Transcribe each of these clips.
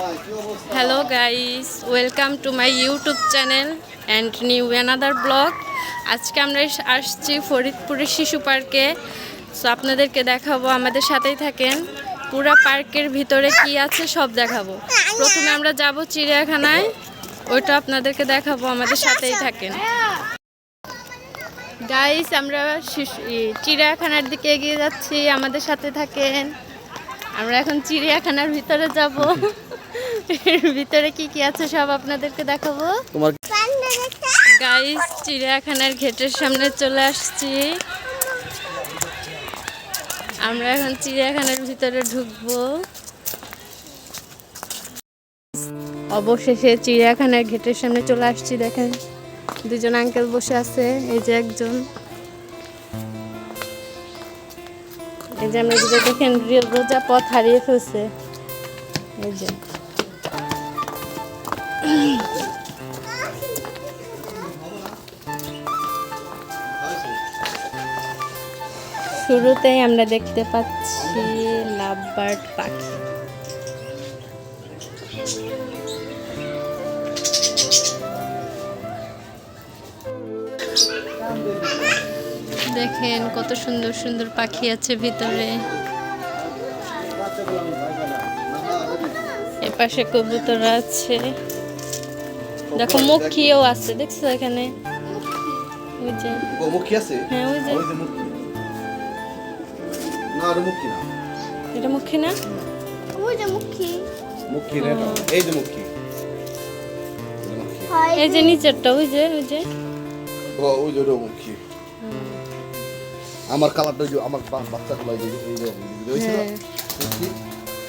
Hello guys, welcome to my YouTube channel and new another vlog. আজকে আমরা আসছি ফরিদপুরের শিশু পার্কে। সো আপনাদেরকে দেখাবো, আমাদের সাথেই থাকেন। পুরো পার্কের ভিতরে কি আছে সব দেখাবো। প্রথমে আমরা যাব চিড়িয়াখানায়, ওইটা আপনাদেরকে দেখাবো, আমাদের সাথেই থাকেন। গাইস, আমরা চিড়িয়াখানার দিকে এগিয়ে যাচ্ছি, আমাদের সাথে থাকেন। আমরা এখন চিড়িয়াখানার ভিতরে যাব। এর ভিতরে কি কি আছে সব আপনাদেরকে দেখাবো। গাইস, চিড়িয়াখানার গেটের সামনে চলে আসছি। আমরা এখন চিড়িয়াখানার ভিতরে ঢুকবো। অবশেষে চিড়িয়াখানার গেটের সামনে চলে আসছি। দেখেন, দুজন আঙ্কেল বসে আছে। এই যে একজন, এই যে আমরা দেখেন রোজা পথ হারিয়ে ফেলছে। এই যে শুরুতেই আমরা দেখতে পাচ্ছি লাভবার্ড পাখি। দেখেন কত সুন্দর সুন্দর পাখি আছে ভিতরে। এপাশে কবুতর আছে, দেখো মক্ষীও আছে, দেখছো এখানে? ওই যে মক্ষী আছে। হ্যাঁ, ওই যে না, আর মক্ষী না, এটা মক্ষী না, ওই যে মক্ষী, মক্ষী রে, এই যে মক্ষী, এই যে নিচেরটা, ওই যে ওই যে ওই যে মক্ষী। আমার কালারটা, ওই যে আমার বাচ্চা গুলো, এই যে হইছিল মক্ষী,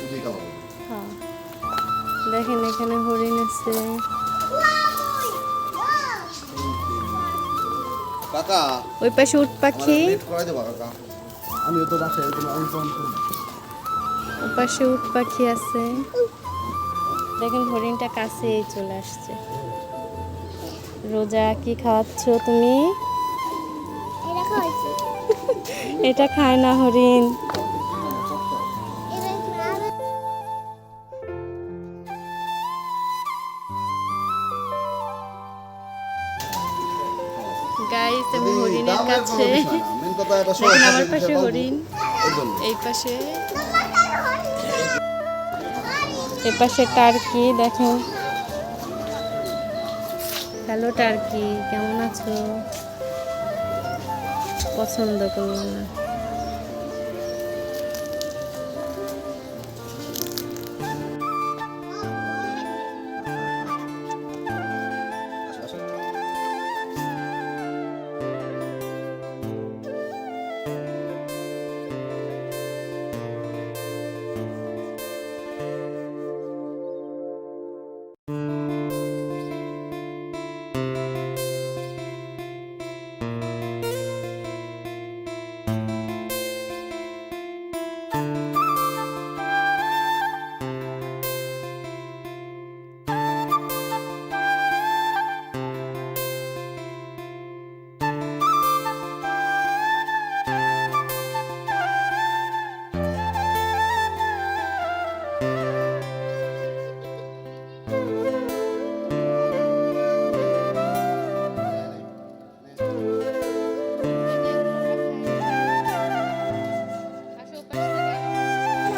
ওই যে কালার। হ্যাঁ, দেখেন এখানে হরিণ আছে। কাকা, ওই পাশে উট পাখি, করাই দেবা কাকা, আমিও তো বাসায় আমি ফোন করব। ওই পাশে উট পাখি আছে। দেখেন হরিণটা কাছে চলে আসছে। রোজা, কি খাওয়াচ্ছ তুমি? এটা খায় না হরিণ। গাইস, আমি হরিণের কাছে। আমার পাশে হরিণ, এই পাশে, এই পাশে টার্কি। দেখো, হ্যালো টার্কি, কেমন আছো? পছন্দ করলো না।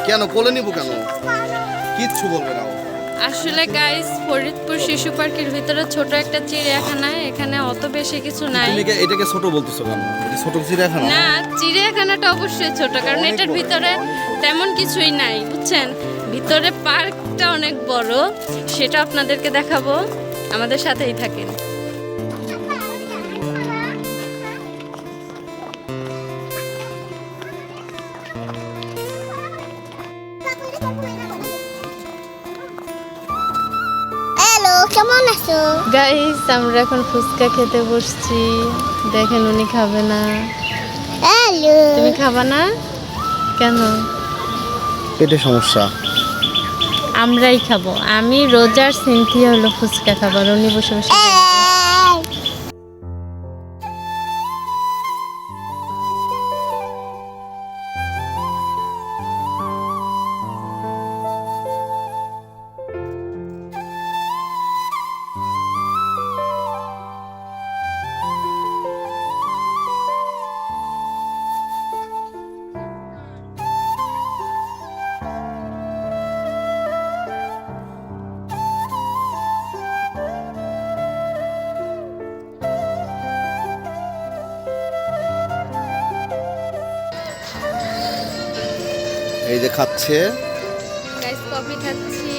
কেন কোলে নিব? কেন কিচ্ছু বলবে না। আসলে গাইস, ফরিদপুর শিশু পার্কের ভিতরে ছোট একটা চিড়িয়াখানা, এখানে অত বেশি কিছু নাই। তুমি এটাকে ছোট বলতেছো কেন? এটা ছোট চিড়িয়াখানা না, চিড়িয়াখানাটা অবশ্যই ছোট, কারণ এটার ভিতরে তেমন কিছুই নাই, বুঝছেন? ভিতরে পার্কটা অনেক বড়, সেটা আপনাদেরকে দেখাবো, আমাদের সাথেই থাকেন। কেমন আছো গাইস? আমরা এখন ফুচকা খেতে বসছি। দেখেন, উনি খাবে না। হ্যালো, তুমি খাবা না কেন? পেটে সমস্যা। আমরাই খাবো, আমি রোজার সিনথিয়া হলো ফুচকা খাবার, উনি বসে বসে এই যে খাচ্ছে গাইস, কফি খাচ্ছি।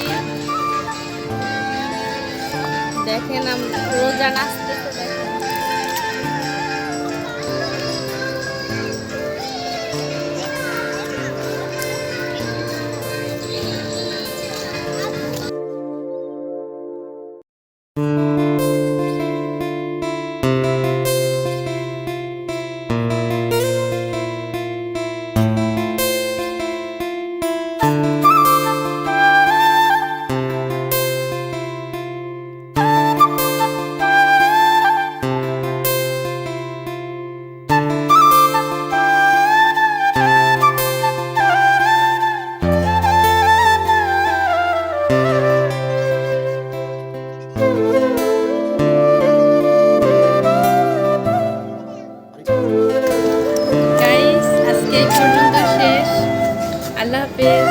দেখেন রোজা নাচতেছে দেখেন। গাইস, আজকে এই পর্যন্ত শেষ। আল্লাহ হাফেজ।